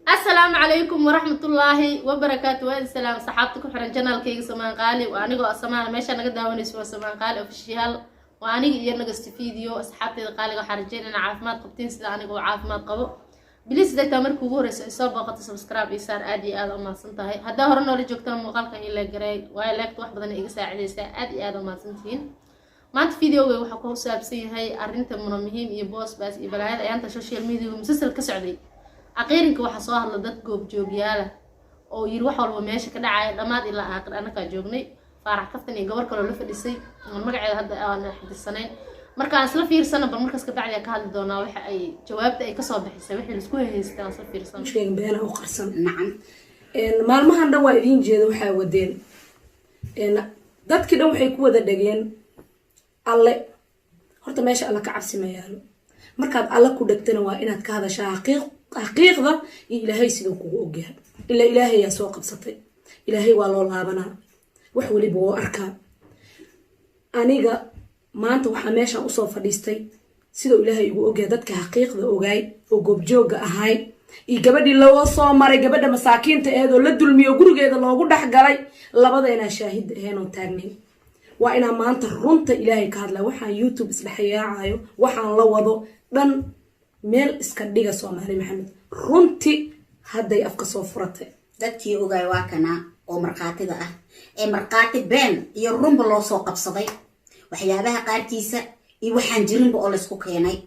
السلام عليكم ورحمة الله وبركاته. والسلام صحابتكم حرن جنال كيغ سمان قالي وانيغو سمان ميشا نغا داونيسو سمان قالي اوفيشيال وانيغ iyo nagasti video asxaabteeda qaaliga waxaan rajeynayaa caafimaad qabtiin sida anigoo caafimaad qabo. Bilis dadka markuu ugu horeyso soo booqato subscribe iyo saar aad iyo aad u mahadsantahay. Hadaa hore noola joogtaan muuqaalkan ila garay way like wax badan iga saacideysa aad iyo aad u mahadsantiin. maanta videoga waxa ku saabsan yahay arinta muhiim iyo boss baas iyo balaayada ayanta social media musalsal ka socday. aqeerinka waxa soo hadla dad goob joogyaala oo yiri wax walba meesha ka dhacay dhamaad ilaa aakhir anaka joognay faarax kaftan iyo gabar kale oo la fadhisay magaceeda hadda aan xidisanayn markaan isla fiirsana bal markaas ka bacdi ka hadli doonaa waxa ay jawaabta ay ka soo bixisay wixii la isku haystaan isla fiirsan sheeg beena u qarsan nacam maalmahan dhan waa idin jeeda waxa wadeen dadkii dhan waxay ku wada dhageen alle horta meesha alla ka cabsi ma yaalo markaad alla ku dhagtana waa inaad ka hadashaa xaqiiqda iyo ilaahay sidoo kugu ogyahay illa ilaahay yaa soo qabsatay ilaahay waa loo laabanaa wax waliba oo arkaa aniga maanta waxa meesha u soo fadhiistay sidoo ilaahay igu ogyahay dadka xaqiiqda ogaay oo goob jooga ahay iyo gabadhii loo soo maray gabadha masaakiinta ahayd oo la dulmiyo gurigeeda loogu dhaxgalay labadeena shaahid ahayn oo taagnay waa ina maanta runta ilaahay ka hadlaa waxaan YouTube isdhaxyaacayo waxaan la wado dhan meel iska dhiga Soomaali Maxamed runti haday afka soo furatay dadkii ogaay waa kana oo marqaatida ah ee marqaati been iyo runba loo soo qabsaday waxyaabaha qaarkiisa iyo waxaan jirinba oo la isku keenay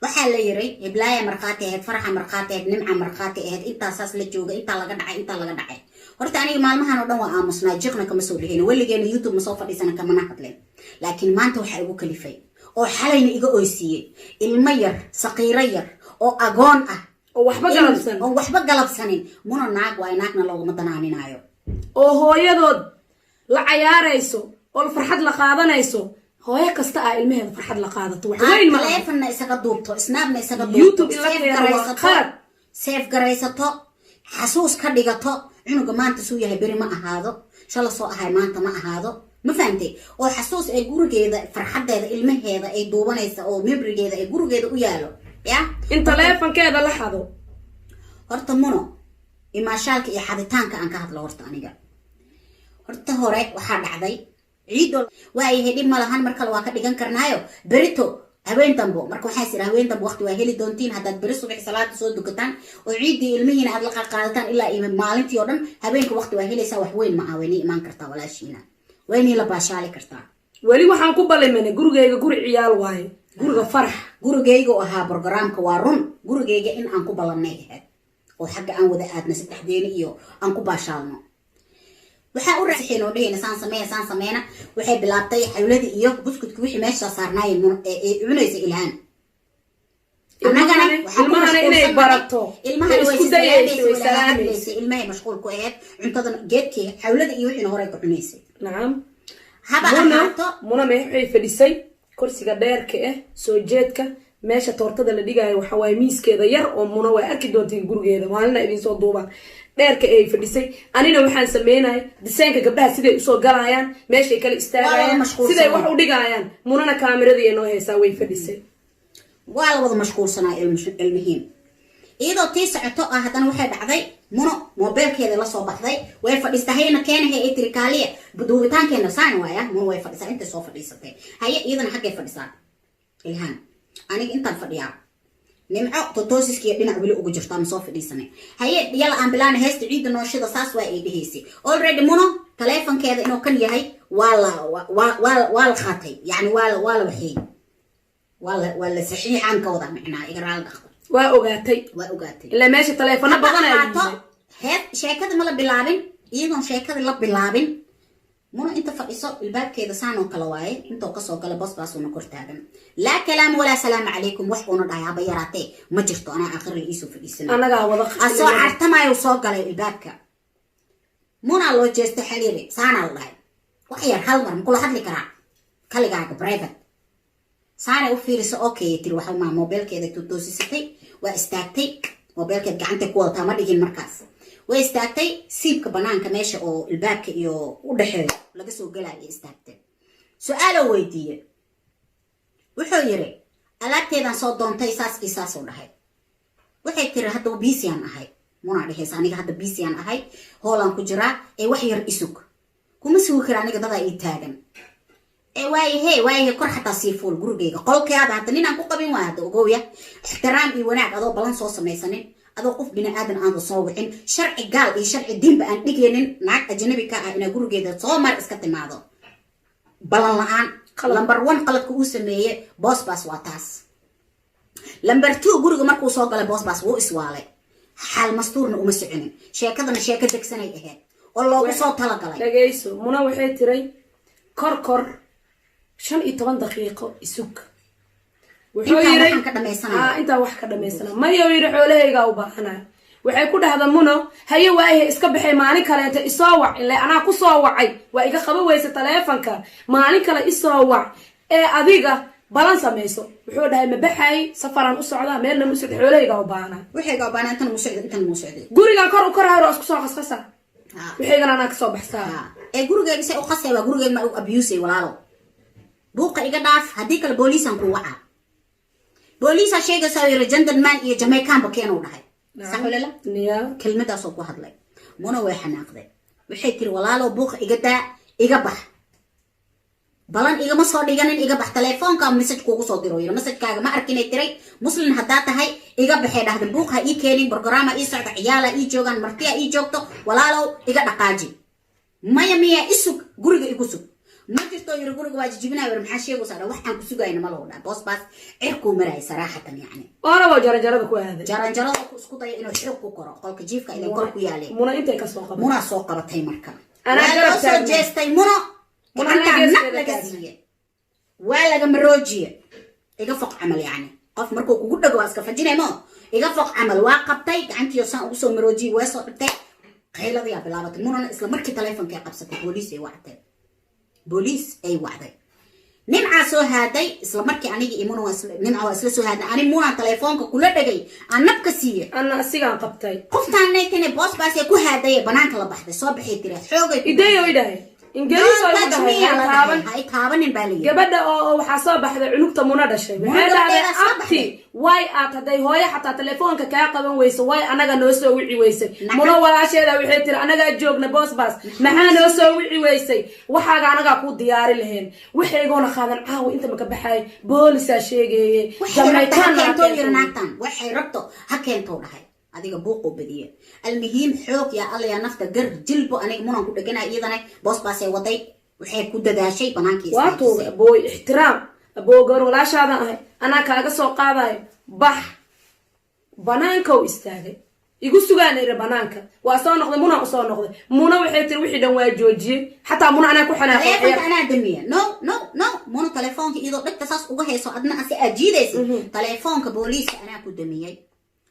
waxa la yiri iblaaya marqaati ahayd faraxa marqaati ahayd nimca marqaati ahayd intaas la jooga inta laga dhacay horta aniga maalmahan oo dhan waa aamusnaa jiqna kama soo dhigeen waligeena YouTube ma soo fadhiisana kama hadleen laakiin maanta waxa igu kalifay oo xalayna iga oysiiyay ilmo yar saqiiro yar oo agoon ah oo waxba galabsanin muna naag waa naagna looga madanaaninaayo oo hooyadood la cayaarayso oo farxad la qaadanayso hooyo kasta ah ilmaheeda farxad la qaadato wax weyn ma telefoonna isaga duubto snapna isaga duubto YouTube ila keenay save garaysato xasuus ka dhigato cunuga maanta soo yahay bari ma ahaado shala soo ahay maanta ma ahaado ma fahamtay oo xasuus ay gurigeeda farxadeeda ilmaheeda ay duubanaysa oo memorygeeda ay gurigeeda u yaalo ya in telefonkeeda la xado horta muno imaashaalka iyo xaditaanka aan ka hadlo horta aniga horta hore waxa dhacday ciido way hedin malahan marka waa ka dhigan karnaayo berito haween dambo marka waxa sir haween dambo waqti waa heli doontiin hadaad bari subax salaada soo dukataan oo ciidii ilmihiina aad la qaadataan ilaa maalintii oo dhan haweenka waqti waa helaysaa wax weyn ma aawani iman kartaa walaashiina wayni la baashaali kartaa wali waxaan ku ballaymanay gurigeyga guri ciyaal waaye guriga farax gurigeyga oo ahaa barnaamijka waa run gurigeyga in aan ku ballanay ahayd oo xagga aan wada aadna saddexdeena iyo aan ku baashaalno waxa u raxeen oo dhehayna saan sameeyna waxay bilaabtay xawladi iyo buskudku wixii meesha saarnaayeen cunaysa ilhaan ilmaha inay barato ilmaha way salaamaysa ilmaha mashquul ku ahayd cuntada geedkii xawlada iyo wixii hore ka cunaysay nacam haba ahaato muna waxay fadhisay kursiga dheerka ah soo jeedka meesha toortada la dhigayo waxa way miiskeeda yar oo muna way arki doontiin gurigeeda maalina idin soo duuba dheerka ay fadhisay anina waxaan sameeyay desaynka gabdhaha siday u soo galayaan meeshay kala istaagayaan siday wax u dhigayaan munana kaamirada inoo heesaa way fadhisay waa la wada mashquulsanaa ilmihiin iyadoo tii socoto ah haddana waxay dhacday muno mobilkeeda la soo baxday way fadhiistahayna keenahay ay tiri kaaliya duubitaankeena saan waaya muno way fadhisaa inta soo fadhiisatay haye iyadana xaggay fadhisaa ilhaan aniga intaan fadhiyaa nimco totoosiskii dhinac wali ugu jirtaa ma soo fadhiisanay haye yalla aan bilaana heesta ciida nooshida saas waa ay dhahaysay already muno telefonkeeda inuu kan yahay waa la qaatay yani waa la waxay wala saxiixan ka wada macnaa igaraal dhaqo waa ogaatay ila meesha telefoon badan ay heed sheekada ma la bilaabin iyadoo sheekada la bilaabin muna inta fadhiso ilbaabkeeda saan oo kala waaye inta ka soo gala boss baasuna kor taagan la kalaam wala salaam alaykum wax una dhaayaba yaraatay ma jirto ana aakhir la isu fadhiisana anaga wada asoo artamayo soo galay ilbaabka muna loo jeesto xiriir saan la dhaay wax yar hal mar kula hadli karaa kaligaaga private saana u fiiriso okay tiri waxa ma mobilkeeda toosisatay waa istaagtay mobilkeeda gacanta ku wada ma dhigin markaas way istaagtay siibka banaanka meesha oo ilbaabka iyo u dhaxeeyo laga soo galay istaagtay su'aalo weydiiyay wuxuu yiri alaabteedan soo doontay saas u dhahay waxay tiri hadda biisiyaan ahay muna dhehaysa aniga hadda bisiyan ahay hoolan ku jiraa ee wax yar isug kuma sugi kara aniga dada ii taagan waayahe kor xataa sii fuul gurigayga qolkeeda hadda ninaan ku qabin waa hadda ogowya ixtiraam iyo wanaag adoo balan soo samaysanin adoo qof bini aadan aan soo wicin sharci gaal iyo sharci diinba aan dhigaynin naag ajnabi ka ah inaa gurigeeda soo mar iska timaado balan la-aan lambar 1 qaladka uu sameeyey boosbaas waa taas lambar 2 guriga markuu soo galay boosbaas wuu iswaalay xaal mastuurna uma soconin sheekadana sheeko degsanay ahayd oo loogu soo talagalay dhageyso muna waxay tiray kor 15 daqiiqo isug wuxuu yiri inta wax ka dhameysana mayo yiri xoolahayga u baahanaa waxay ku dhahda muno haye waaye iska baxay maalin kale inta isoo wac ilaa ana ku soo wacay waa iga qaba weysa taleefanka maalin kale isoo wac ee adiga balan sameeyso wuxuu dhahay ma baxay safaran u socda meelna u socdo xoolahayga u baahanaa waxayga u baahanaa inta mu socdo guriga kor u koraaro isku soo qasqasa waxayga ana ka soo baxsaa ee gurigeega say u qasay waa gurigeega ma u abuse walaalo buuqa iga dhaaf hadii kale booliisan ku waca booliisa sheega sawir gentleman iyo Jamaican ba keenuu dhahay saxulala niya kelmadaas oo ku hadlay muna way xanaaqday waxay tiri walaalo buuqa iga daa iga bax balan iga ma soo dhiganin iga bax telefoonka message kuugu soo diro yiri message-kaaga ma arkinay tiray muslim hadaa tahay iga baxay dhahday buuqa ii keenin barnaamijka ii socda ciyaala ii joogan martiya ii joogto walaalo iga dhaqaaji miya isug guriga igu sug ما jirto yiri guriga waa jijibinaa war maxaa sheego saada waxaan ku sugayna ma loo dhaa boos baas cirku maray saraxatan yani ora waa jaranjarada ku aaday jaranjarada ku isku day inuu xirku ku koro qolka jiifka ilaa kor ku yaalay muna intay ka soo qabatay muna soo qabatay marka ana garab soo jeestay muna waa laga maroojiye iga foq amal yani qof markuu kugu dhago aska fajinaymo iga foq amal waa qabtay gacantiyo san ugu soo maroojiye waa soo dhigtay qaylada yaa bilaabatay muna isla markii telefoonka qabsatay booliis ay wactay بوليس أي وعدي نمع سو هادي إسلا مركي أنيجي إيمونو نمع وإسلا سو هادي أنا مونا تليفونك كله دقي أنا بكسية أنا أسيقان قبتاي قفت عن نيتني بوس بس يكون هادي بنانك لبحث صبح يتري حوجي إيداي إنجليز هاي تابن البالية gabadha oo waxa soo baxday cunugta muna dhashay waxay dhahday abti way aad haday hooyo xataa telefoonka ka qaban weyso way anaga noo soo wici weysay muna walaasheeda waxay tiri anaga joogna boos baas maxaa noo soo wici weysay waxaaga anaga ku diyaari lahayn waxaygoona qaadan caaw inta ma ka baxay booliska sheegeeyay Jamaican waxay rabto ha keento dhahay adiga buuqo badiye almuhiim xoog ya alla ya nafta gar jilbo aniga munan ku dhaganaa iyadana boos baasay waday waxay ku dadaashay banaankiisa waato booy ixtiraam aboo gar walaashaada ahay ana kaaga soo qaaday bax banaanka u istaagay igu sugaanay banaanka waa soo noqday muna u soo noqday muna waxay tiri wixii dhan waa joojiyay xataa muna ana ku xanaaqay ana damiya no muna telefoonka iyadoo dhagta saas uga hayso adna asi ajiidaysa telefoonka booliiska ana ku damiyay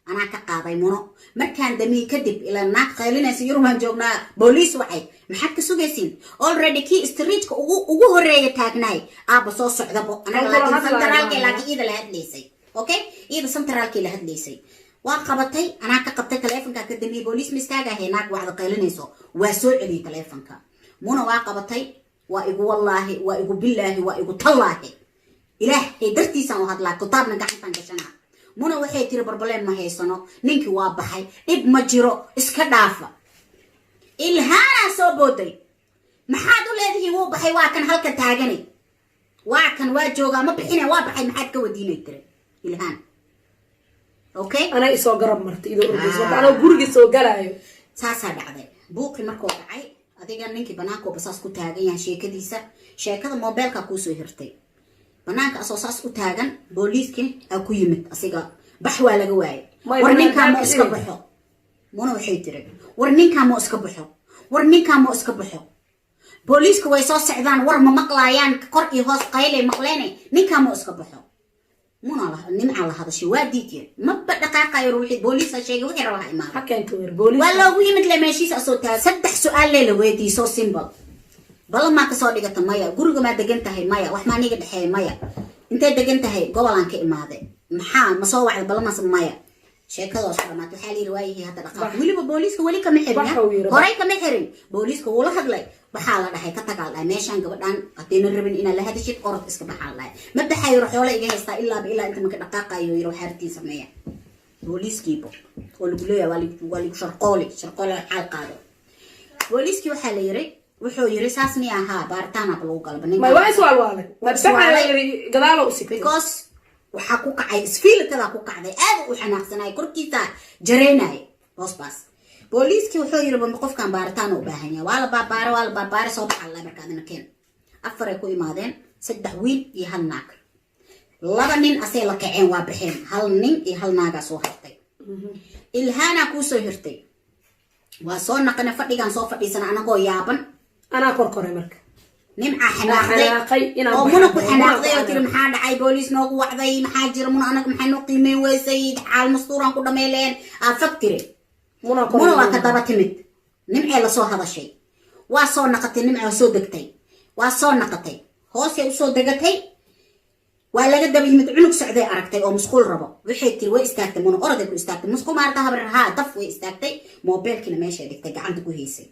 أنا كقاضي منو مركان دمي كذب إلى الناق خلينا سيروها جونا بوليس وعي محك سوجسين already كي استريتك وجوه الرأي تاجناي بصوص عذبو أنا لكن سنترال كي لكن إذا لهاد ليسي أوكي إذا سنترال كي لهاد ليسي وقبتي أنا كقبتي تلفون كدمي بوليس مستاجه هناك واحد قيلني سو وسوء لي تلفون كا منو وقبتي وإيجو والله وإيجو بالله وإيجو تالله إلهي درتي سان وهاد لا كتابنا كحتان كشنا muna waxay tiri barbaleen ma haysano ninki waa baxay dib ma jiro iska dhaafa ilhaana soo booday maxaad u leedahay wuu baxay waa kan halka taaganay waa kan waa jooga ma bixina waa baxay maxaad ka wadiinay tiri ilhaan okay ana isoo garab martay idoo urdiso ana guriga soo galaayo saasa dhacday buuqi markoo dhacay adiga ninki banaanka basaas ku taagan yahay sheekada mobilka ku soo hirtay banaanka asoosaas u taagan booliiska ku yimid asiga bax waa laga waayay war ninka ma iska baxo muna waxay tiri war ninka ma iska baxo booliiska way soo socdaan war ma maqlaayaan kor iyo hoos qaylay maqleenay ninka ma iska baxo muna nimca la hadashay waa diiday ma dhaqaaqayo ruuxi booliiska sheegay wixii rabaa imaan hakeento weer booliis waa loogu yimid lemeeshiisa asoo taa saddex su'aal la weydiiyo so simple bal ma ka soo dhigata maya guriga ma degan tahay maya wax ma niga dhaxay maya intay degan tahay gobolan ka imaade maxaa ma soo wacay bal ma maya sheekada oo dhamaat waxa la riwaayay hada dhaqaaq waliba booliiska wali kama xirin horay kama xirin booliiska wuu la hadlay waxa la dhahay ka tagaal meeshan gabadhan hadina rabin in la hadashid orod iska baxal ma baxay xoolo iga haysta ilaa inta ma ka dhaqaaqayo yiro xartii sameeya booliiskiiba oo lagu leeyahay waa ligu sharqooli xaal qaado booliiskii waxaa la yiri wuxuu yiri saas mi ahaa baaritaana lagu galba ma waa iswaal waalay tabaxa yiri gadaalo u sikay because waxa ku kacay isfiilkada ku kacday aad u xanaaqsanay korkiisa jareenay boosbaas booliiskii wuxuu yiri bal qofkan baaritaan u baahan yahay wala baabaara soo baxay markaadna keen afar ay ku imaadeen 3 wiil iyo hal naag 2 nin asay la kaceen waa bixeen hal nin iyo hal naaga soo hartay ilhaana ku soo hirtay waa soo naqana fadhigan soo fadhiisana anagoo yaaban ana korkoray marka nimca xanaaqday oo muna ku xanaaqday oo tiri maxaa dhacay booliis noogu wacday maxaa jira muna anaga maxay noo qiimeyn weysay xaal mastuuran ku dhameeleen afakire muna waa ka daba timid nimca la soo hadashay waa soo naqatay nimca soo degtay waa soo naqatay hoos ay soo degatay waa laga daba yimid cunug socday aragtay oo musqul rabo waxay tiri way istaagtay muna orday ku istaagtay musqul maarta habraha daf way istaagtay mobilkina meesha dhigtay gacanta ku heysay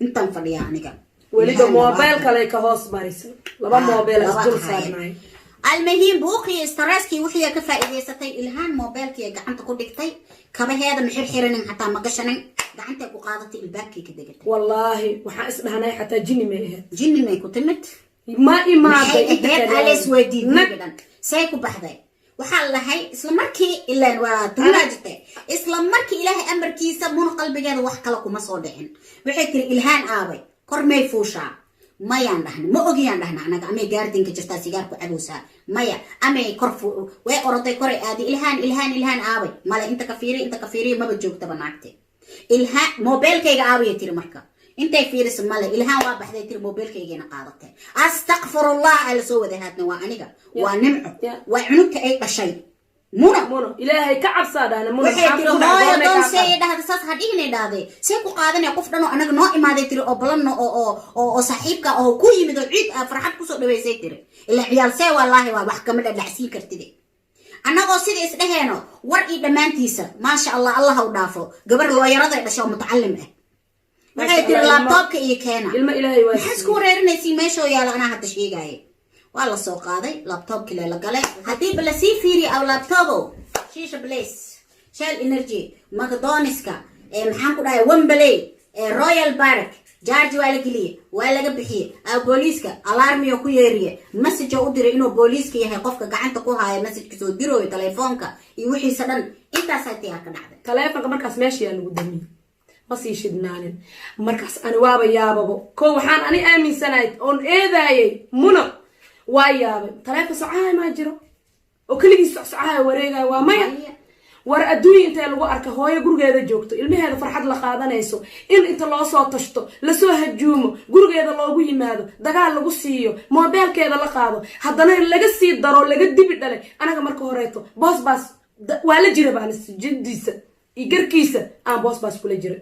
intan fadhiya aniga weliba mobil kale ka hoos mariso laba mobil isdul saarnay المهم بوقي استراسكي وحيا كفائديستي الهان موبايلكي gacanta ku dhigtay kabaheeda maxay xirinin hatta ma gashanin gacanta ku qaadatay ilbaabkii ka degtay wallahi waxa isdhahnay hatta jinni may ku timid ma imaaday alis weydii nadan say ku baxday waxa lahay isla markii ilaa waa tuulaajtay isla markii ilaahay amarkiisa mun qalbigeeda wax kala kuma soo dhicin waxay tiri ilhaan aabay kormay fuusha maya ndahna ma ogiyaan dhahna anaga amay gaardinka jirta sigaar ku cabowsa maya amay korfu way oroday koray aadi ilhaan aabay mala inta ka fiiri maba joogta banaagtay ilhaan mobilkayga aabay tiri marka intay fiiris mala ilhaan waa baxday tiri mobilkaygeena qaadatay astaghfirullah ala soo wadahaadna waa aniga waa nimco waa cunugta ay dhashay muna ilaahay ka cabsadana muna waxay tiri hooyo doon say dhahda saas hadhiinay dhahday say ku qaadanay qof dhano anaga noo imaaday tiri oo balanno oo saaxiibka oo ku yimid oo ciid farxad ku soo dhaweysay tiri ilaa ciyaal say wallahi waa wax kamid ah dhacsiin kartide anagoo sida is dhaheeno war ii dhamaantiisa ma sha Allah u dhaafo gabar looyarada dhashay mutacallim ah waxay tiri laptopka iyo keena ilma ilaahay waa isku reerinaysi meesho yaala ana hadda sheegay wala soo qaaday laptopki la galay hadii bala si fiiri aw laptopo shisha blaze shell energy macdoniska maxaan ku dhahay Wembley Royal Park charge wala galiye waa laga bixiyay aw booliska alarmiyo ku yeeriye message u diray inuu booliska yahay qofka gacanta ku haya message soo diroy telefoonka iyo wixii sadan intaas ay ka dhacday telefoonka markaas meesha lagu damiyay ma sii shidnaanin markaas ani waaba yaababo ko waxaan ani aaminsanayd on eedaayay muna waa yaabay telefoon sacaay ma jiro oo kaligiis sacaay wareegay waa maya war adduunyo inta lagu arka hooyo gurigeeda joogto ilmaheeda farxad la qaadanayso in inta loo soo tashto la soo hajuumo gurigeeda loogu yimaado dagaal lagu siiyo mobilkeeda la qaado haddana laga sii daro laga dibi dhalay anaga marka horeeto boosbaas waa la jira baan jidiisa iyo garkiisa aan boosbaas kula jira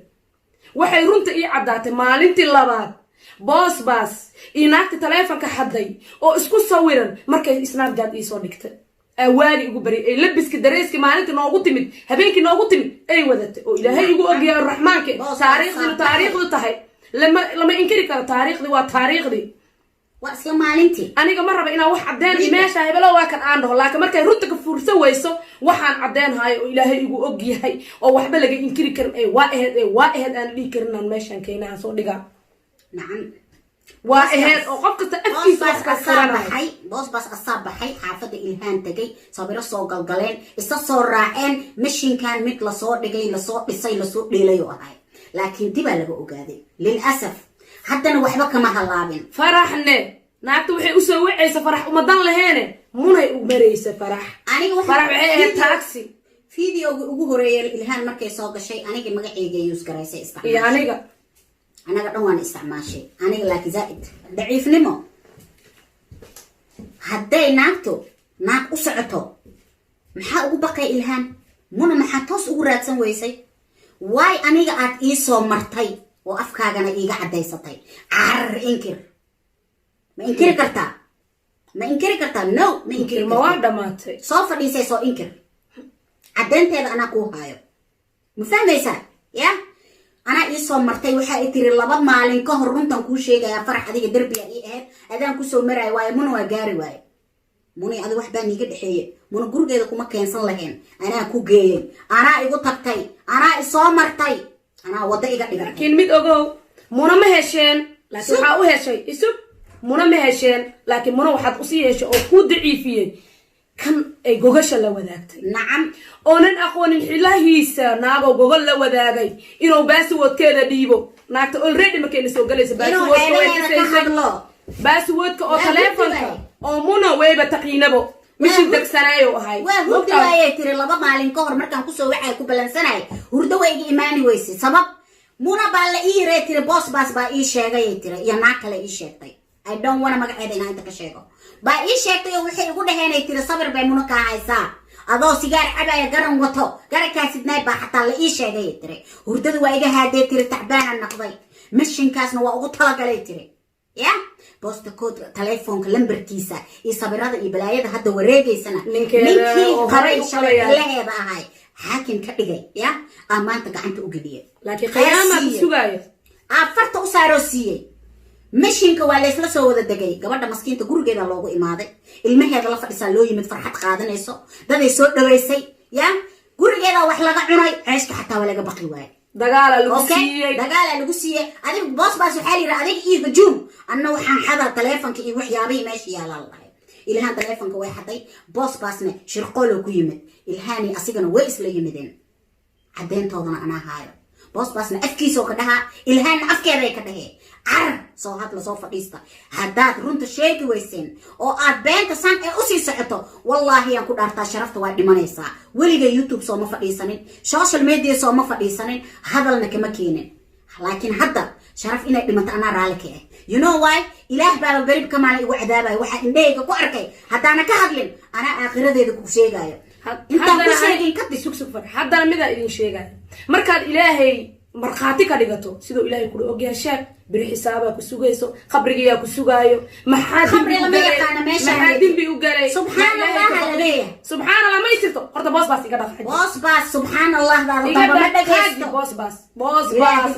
waxay runta ii cadaatay maalintii labaad boosbaas iyo naagta telefoonka xaday oo isku sawiran markay snapchat ii soo dhigtay awaadi ugu bari ay labiska dareeski maalintii noogu timid habeenkii noogu timid ay wadatay oo ilaahay igu ogyahay rahmaanka taariikhdu tahay lama inkiri karo taariikhdi waa taariikhdi waa isla maalintii aniga ma raba inaan wax cadeen meesha hebelo waa kan aan dhaho laakiin markay runta ka fursan weyso waxaan cadeen hayo oo ilaahay igu ogyahay oo waxba laga inkiri karin ay waa aheed aan dhigi karin aan meeshan keenaha soo dhigaa nacam waa aheed oo qof kasta afkiisa wax ka saranay boosbaas asabaxay xaafada ilhaan tagay sabiro soo galgaleen isa soo raaceen mishinkan mid la soo dhigay la soo dhisay la soo dheelay oo ahay laakiin dib laga ogaaday lil asaf haddana waxba kama halaabin faraxne naagtu waxay u soo wacaysa farax umadan laheene munay u maraysa farax aniga farax waxay ahayd taxi video ugu horeeyay ilhaan markay soo gashay aniga magacayga use garaysay isticmaal iyo aniga dhan waan isticmaashay aniga laakiin zaid daciifnimo hadday naagtu naag u socoto maxaa ugu baqay ilhaan muna maxaa toos ugu raadsan weysay waay aniga aad ii soo martay oo afkaagana iiga cadaysatay carar inkir ma inkiri kartaa no ma inkiri ma waa dhamaatay soo fadhiisay soo inkir cadeynteeda anaa kuu haayo ma fahmaysaa ya anaa ii soo martay waxaa i tiri 2 maalin ka hor runtan kuu sheegaya farax adiga darbiga ii ahayd adaan kusoo maraayo waayo muna waa gaari waaye muni adiga wax baa niiga dhexeeye muna gurigeeda kuma keensan lahayn anaa ku geeyay anaa igu tagtay anaa isoo martay anaa wada iga dhigay laakiin mid ogow muna ma hesheen laakiin waxa u heshay isub muna ma hesheen laakiin muna waxaad u sii heshay oo ku daciifiyay kan ay gogasha la wadaagtay nacam oonan aqoonin xilahiisa naagoo gogol la wadaagay inuu baaswoodkeeda dhiibo naagta already markayna soo galaysa baaswoodka oo taleefonka oo muna weyba taqiinabo mishin degsanaayo ahay waa hurdo waayay tiri 2 maalin ka hor markaan kusoo wacay ku balansanay hurdo way iga imaani weysay sabab muna baa la ii reetiri boss baas baa ii sheegay tiri iyo naag kale ii sheegtay I don't wanna magaceeda inaan inta ka sheego baa ii sheegtay oo waxay ugu dhaheenay tiri sabir bay muna ka haysaa adoo sigaar cabaya garan wato garakaasidnay baa xataa la ii sheegay tiri hurdada waa iga haadee tiri tacbaan noqday mishinkaasna waa ugu talagalay tiri ya bosta code telefoonka lambarkiisa iyo sabirada iyo balaayada hadda wareegaysana ninkii qaray shaqaleeda ahay xaakim ka dhigay ya amaanta gacanta u geliyay laakiin qiyaamada sugaayo afarta u saaro siiyay mishinka waa leesla soo wada degay gabadha maskiinta gurigeeda loogu imaaday ilmaheeda la fadhisaa loo yimid farxad qaadanayso daday soo dhaweysay ya gurigeeda wax laga cunay ceeshka xataa waa laga baqi waayay dagaala lagu siiyay adiga boss baas waxa la yiraahdaa adiga iyo hujum anna waxaan xada telefoonka iyo waxyaabaha meesha yaalaan lahay ilaahan telefoonka way xaday boss baasna shirqoolo ku yimid ilahani asigana way isla yimideen cadeyntoodana ana haayo boss baasna afkiisa ka dhaha ilaahan afkeeda ay ka dhahe soo hadla soo fadhiista haddaad runta sheegi weyseen oo aad beenta san ee u sii socoto wallahi aan ku dhaartaa sharafta waa dhimanaysaa weliga YouTube soo ma fadhiisanin social media soo ma fadhiisanin hadalna kama keenin laakiin hadda sharaf inay dhimato anaa raali ka ah you know why ilaah baa berib kamaana igu cadaabay waxa indhayga ku arkay haddaana ka hadlin anaa aakhiradeeda ku sheegayo intaan ku sheegin ka sug haddana mida idin sheegayo markaad ilaahay markhaati ka dhigato sidoo ilaahay ku ogyahay sheeg biri xisaaba ku sugayso qabriga ku sugaayo maxaa dimbi u galay subhanallah ma jirto horta boss baas iga dhaqay boss baas subhanallah daada ma dhageysto boss baas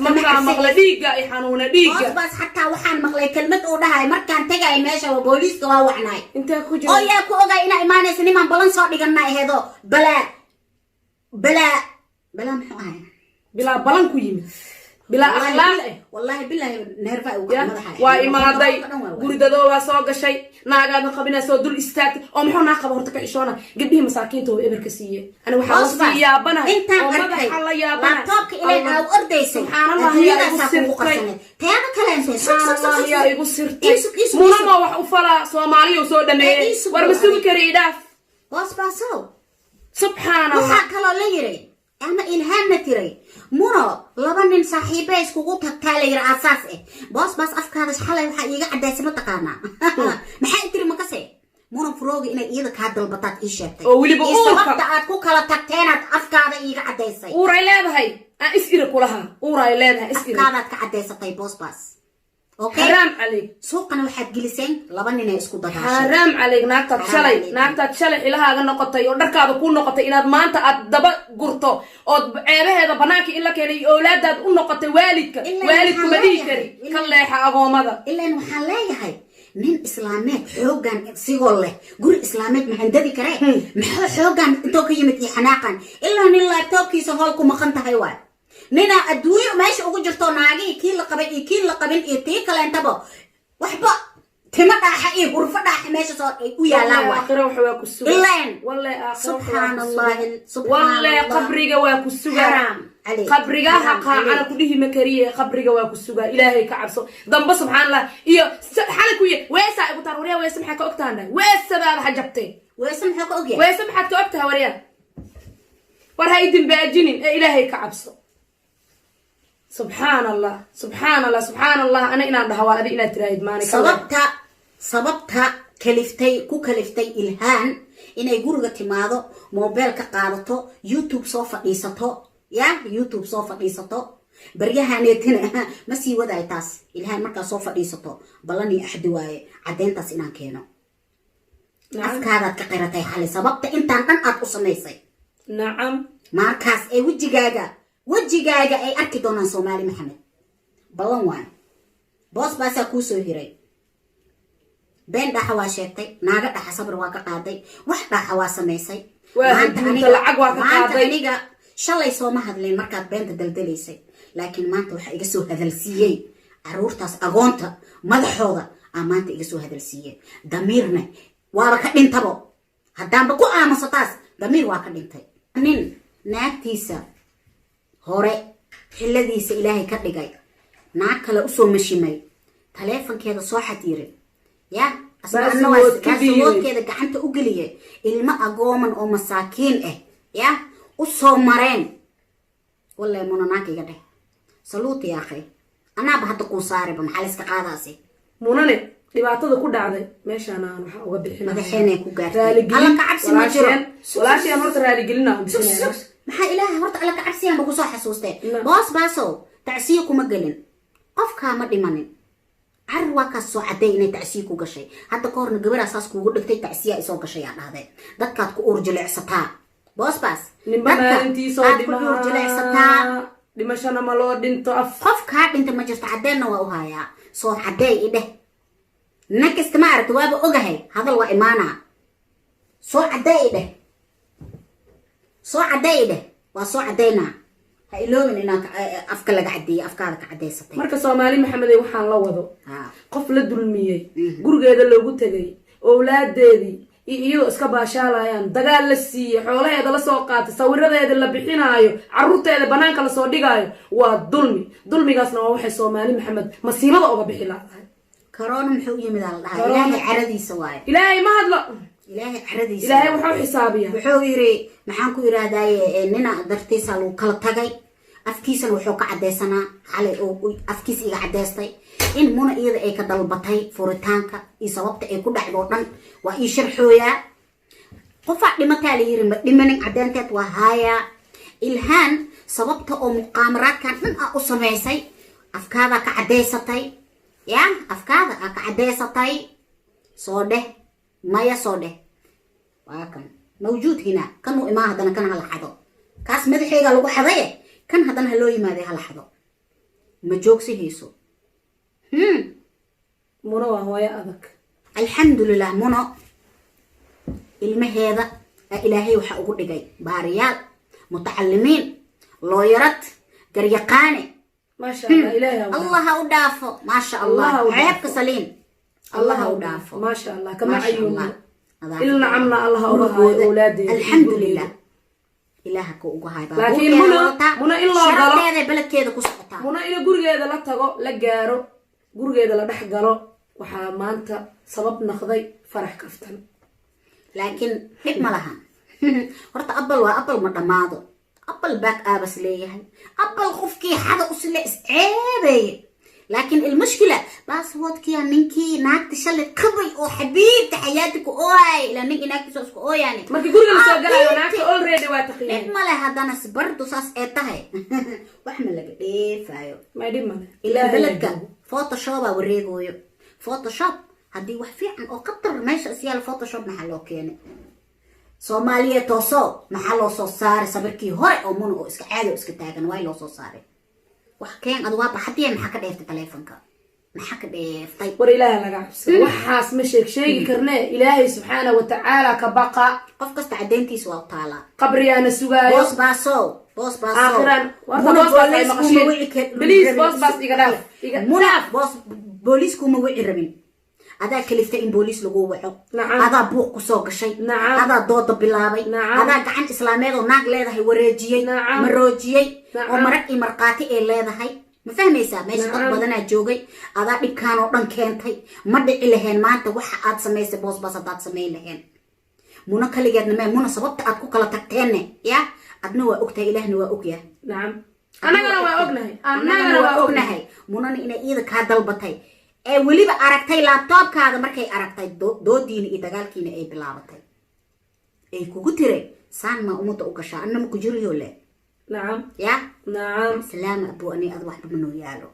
markaa maqla dhiiga ay xanuuna dhiiga boss baas xataa waxaan maqlay kelmad uu dhahay markaan tagay meesha waa booliiska waa wacnay inta ku jiro oo yaa ku ogay ina imaanaysa niman balan soo dhigana aheedo bala maxuu ahay bila balan ku yimid bila akhlaaq wallahi billahi neerfa ugu madaxay waa imaaday guridadoo waa soo gashay naagaad qabina soo dul istaagtay oo muxuu naa qabo horta ka ishoona gabdhihi masaakiinta oo eberka siiyay ana waxa la siyaabana intaan arkay laptopka ilay aad ordaysay subhanallah yaa igu qarsanay taada kale subhanallah yaa igu sirtay muna wax u fala Soomaaliya soo dhameeyay war masuul kari dhaaf boss baaso subhanallah waxa kale la yiri أنا إلهام نتري مرة لبنان صاحبي اسكو تكالي رأساس بس أفكار شحالة حقيقة عداسي ما تقارنا محايا تري مكسي مرة فروغي إنا إيدك هاد البطاط إيشابتي ولي بقولك إستوقت كوكالا تكتينات أفكار إيغا عداسي ورا لابهاي إسئلك لها ورا لابها إسئلك أفكارات كعداسي طيب بس اوكي حرام عليك سوقنا waxaad giliseen laba nin ay isku dagaashay حرام عليك naagta shalay ilaaga noqotay oo dharkaada ku noqotay inaad maanta aad daba gurto oo ceebaheeda banaanka in la keenay awlaadaad u noqotay waalidku ma dhigi kari ka leexa agoomada ilaa waxaan leeyahay nin islaameed xoogan sigoo leh guri islaameed mahandadi kare maxaa xoogan intoo ka yimid xanaaqan ilaa nin laptopkiisa hol ku maqan tahay waa nina adduunyo meesha ugu jirto naagi kii la qabay iyo kii la qabin iyo tii kale intaba waxba tima dhaaxa iyo hurfa dhaaxa meesha soo u yaalaan waa aakhira waxa waa ku sugan ilaan wallahi aakhira subhanallah wallahi qabriga waa ku sugan qabriga qaacana ku dhihi ma kariye qabriga waa ku sugan ilaahay ka cabso damba subhanallah iyo xal ku yee weesa igu tar wariya weesa maxaa ka ogtaana weesadaada hajabtay weesa maxaa ka ogyahay weesa maxaa ka ogtahay wariya war hay dimbaajinin ee ilaahay ka cabso سبحان الله أنا إنا دهوا أبي إنا ترايد ماني sababta kaliftay ku kaliftay ilhaan inay guriga timaado mobile ka qaadato YouTube soo fadhiisato baryahaneetina ma sii waday taas ilhaan marka soo fadhiisato balani axdi waaye cadeyntaas inaan keeno afkaada ka qiratay xalay sababta intaan dhan aad u sameysay nacam markaas ay wajigaaga ay arki doonaan Soomaali Maxamed balan waan boss baasaa ku soo hiray been dhaxa waa sheegtay naaga dhaxa sabir waa ka qaaday wax dhaxa waa samaysay maanta aniga shalay soo ma hadleen markaad beenta daldalaysay laakiin maanta waxa iga soo hadalsiiyay caruurtaas agoonta madaxooda maanta iga soo hadalsiiyay damiirna waaba ka dhintabo haddaanba ku aamusataas damiir waa ka dhintay nin naagtiisa hore xilladiisa ilaahay ka dhigay naag kale usoo mashimay taleefankeeda soo xadiiray ya asnawaadkeeda gacanta u geliyay ilmo agooman oo masaakiin ah ya usoo mareen wallahi muna naag iga dheh saluuti ya akhay anaaba hadda kuu saariba maxaa la iska qaadaasi munane dhibaatada ku dhacday meeshaan aan waxa uga bixinaa madaxeena ku gaartay alla ka cabsi ma jiro walaasheen horta raali gelina maxaa ilaahay horta alla ka cabsiyaan ku soo xasuustay boos baaso tacsiyo kuma gelin qofka ma dhimanin carwa ka soo caday inay tacsiyo ku gashay hadda ka horna gabar asaas kuugu dhigtay tacsiya isoo gashay yaa dhahday dadkaad ku urjilecsataa boos baas nimbantii soo dhimaha dhimashana ma loo dhinto qofka dhinta ma jirto cadeena waa u hayaa soo caday ideh نكست ما عرفت وابا أوجهي هذا الوا إيمانا صو عدايده صو عدايده وصو عدينا هايلو من إنك أفكار لك عدي أفكارك عدي ستي مركز سومالي محمد وحان لوضو قفل الدلمية جرجة هذا اللي قلت لي أولاد دادي iyo iska baashaalayaan dagaal la siiyay xoolaheeda la soo qaatay sawiradeeda la bixinaayo caruurteeda banaanka la soo dhigaayo waa dulmigaasna waa waxay Soomaali maxamed masiibada uga bixi lahayd كورونا محو يمد الله إلهي عردي سواي إلهي ما هذا إلهي عردي سواي إلهي وحو حسابيها وحو يري محانكو يراداي ننا درتي سالو كلا تغي أفكيسا وحو كعديسنا على أفكيس إيغا عديستي إن مونا إيضا إيكا دالبطي فورتانكا إيسا إيكو دعبوطن وإي شرحويا قفع لما تالي يري لمنين عدينتات وهايا إلهان سببتا أو مقامرات كان من أصميسي أفكادا كعديستي يا أفكار كعديستي صوده مايا صوده وكان موجود هنا كانوا إما هذا كان على حدا كاس مدحي قالوا حضيه كان هذا هلوي ما ذي على حدا مجوكسي هيسو منو هو يا أبك الحمد لله منو المهذا إلهي وحقوق دقي باريات متعلمين لويرت قريقاني ما شاء الله إلهي الله أودافو ما شاء الله عيبك سليم الله أودافو ما شاء الله كما عيونا إلنا عمنا الله أودافو أولادي الحمد لله إلهك أوجهاي لكن منا إلا شرط هذا بلد كذا كسرتا منا إلا جورج هذا لا تجو لا جارو جورج هذا لا دحجرو وحما أنت سبب نخذي فرح كفتن لكن حكمة لها ورت أبل وأبل مدماضو أبل باك أبس ليه أبل خوفكي حدا أصلي عيبي لكن المشكلة بس وقتك يا نينكي ناك تشلي قبل أو حبيب تحياتك أوي لأنك ناك تشوفك أوي يعني ما تقول لي سجلا ناك already واتقين ما له هذا ناس برضو ساس إتهاي وأحمل لك إيه فايو ما يدري ما إلا بلدك فوتوشوب أوريكو فوتوشوب هدي وحفي عن أكتر ماشي أسيال فوتوشوب محلوك يعني Soomaaliya tooso maxaa loo soo saaray sabirkii hore oo mun oo iska caadi iska taagan way loo soo saaray wax keen adwa baxdiye maxaa ka dheeftay telefonka maxaa ka dheeftay war ilaahay laga cabsado waxaas ma sheegi karnaa ilaahay subhanahu wa ta'ala ka baqa qof kasta cadeyntiisa waa taala qabriyana sugaayo boos baaso akhiran boos baas iga dhaaf muna booliisku ma wici rabin هذا كلفته إن بوليس لجوه وحق هذا بوق كسوق شيء هذا ضد بلابي هذا كعن إسلامي وناق لهذا هي ورجيي مروجيي ومرق مرقاتي إلا هذا هاي ما فهم يسا ما يسقط بدنا جوجي هذا كانوا رن كنتي مد إلهين ما أنت وح عاد سميس بوس بس عاد سمي لهين منا كل جد نما منا سببت أكو كلا تكتينه يا أدنوا وقت إله نوا وقيا نعم أنا وأقنهي منا إن إذا كهذا البطي وليبا أركتي لابتوب كذا مركي أركتي دين إدغالكين أي بلابتي أي كوكتيري سان ما أموت أوكشا أنا مكجوري ولا نعم يا نعم سلام أبو أني أضوح منه يالو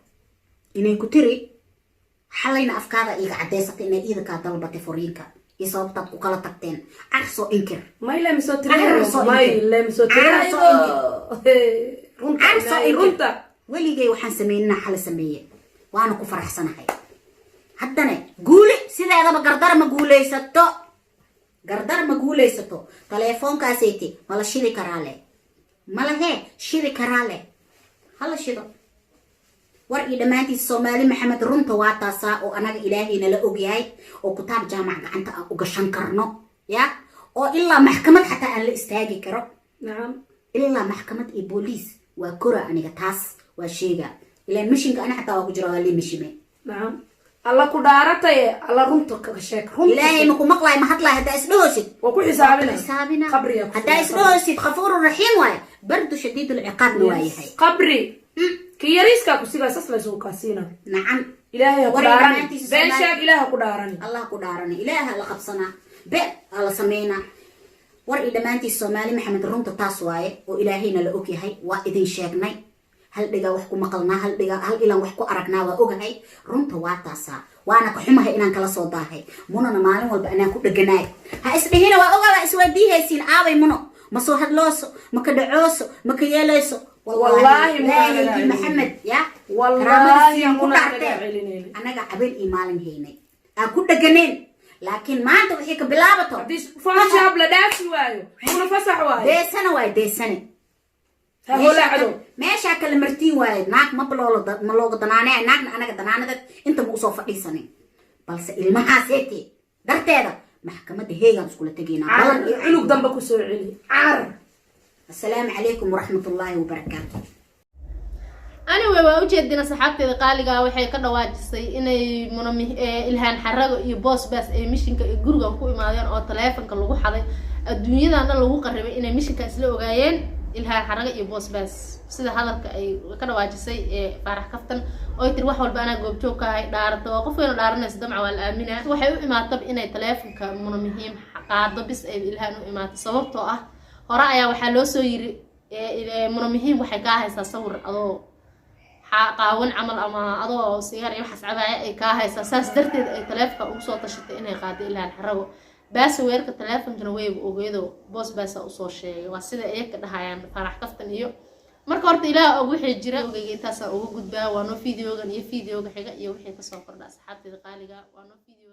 إني كتيري حلينا أفكار إيجا عديسة إن إذا كادلبتي فورينكا يصاب تبقى كلا تكتين عرسو إنكر ما يلمسو تريرو ما يلمسو تريرو عرسو إنكر ولي جاي وحن سمينا حل سمية وأنا كفرح سنة هاي haddana guuli sideedaba gardar ma guulaysato taleefoonkaasayte mala shidi karaa le malahe shidi karaa le hala shido war iyo dhammaantiisa Soomaali Maxamed runta waa taasaa oo anaga ilaahayna la ogyahay oo kitaab jaamac gacanta aan u gashan karno ya oo ilaa maxkamad xataa aan la istaagi karo nacam ilaa maxkamad iyo booliis waa kora aniga taas waa sheega ilaa mishinka ana xataa waa ku jira waa li mishime nacam alla ku dhaaratay alla runta ka sheeg runta ilaahay ma ku maqlay ma hadlay hadaa isdhoosid waa ku xisaabina qabriga hadaa isdhoosid Ghafuurur Rahiim waay bardu shadiidul ciqaab waayahay qabri كيريسكا كوسيغا ساسلا كاسينا نعم إلهي قدارني بيشاك إلهي قدارني الله قدارني إلهي الله قبصنا بيت الله سمينا ور إذا ما أنتي الصومالي محمد رمت تاسواي وإلهينا لأوكي هاي وإذن شاكناي هل دقا وحكو مقلنا هل إلا وحكو أرقنا وأوغا هاي رمت واتاسا وانا كحمها إنان كلا صودا هاي منو نمالي والبأنا كو دقناي ها إسبهينا وأوغا وإسوادي هاي سين آوي منو مسو هدلوسو مكدعوسو مكياليسو والله لا محمد يا والله أنا قابل إيمان هيني أكون دجنين لكن ما أنت بحكي بلابطه فاشاب لدافي وايو هو فسح وايو دي سنة هو لا عدو ما شاكل مرتين وايد ناك ما بلوغ دنانة ناك أنا دنانة أنت مقصوف في سنة بس المحاسيتي درت هذا محكمة هيجان سكولة تجينا علوك دمبك وسوعي عار السلام عليكم ورحمة الله وبركاته أنا وأوجدنا صحابتي قالقة وحي كذا واجسي إني منامي إلهان حرقة يباص بس مشين كجورجا وكوي ماذا أو تلافن كلوجو حدا الدنيا ده أنا لوجو قرب إني مشين كأسلوب جايين إلهان حرقة يباص بس سيدا هذا كذا واجسي فرح كفتن أو تروح والبنا جوبتو كاي دارت وقفوا دارنا صدمع والأمينة وحيو إما طب إني تلافن كمناميهم قاعدة بس إلهان إما تصوبته هراء وحلو سوير مناميهم وحكاها يصور أضو قاون عمل أما أضو سيارة يحس عباية كاها يساس درت تلافك وصوت شتى إنها قاعدة إلها الحرو بس ويرك التلافن جنويب وجيدو بوس بس أوصل شيء واسدة إيه كده هاي فرح كفتنيو مركورت إلى أبوحي الجرا وجي تاسا وجود بقى وانو فيديو جن يفيديو حاجة يوحي تصور ده أصحابي قالقة وانو فيديو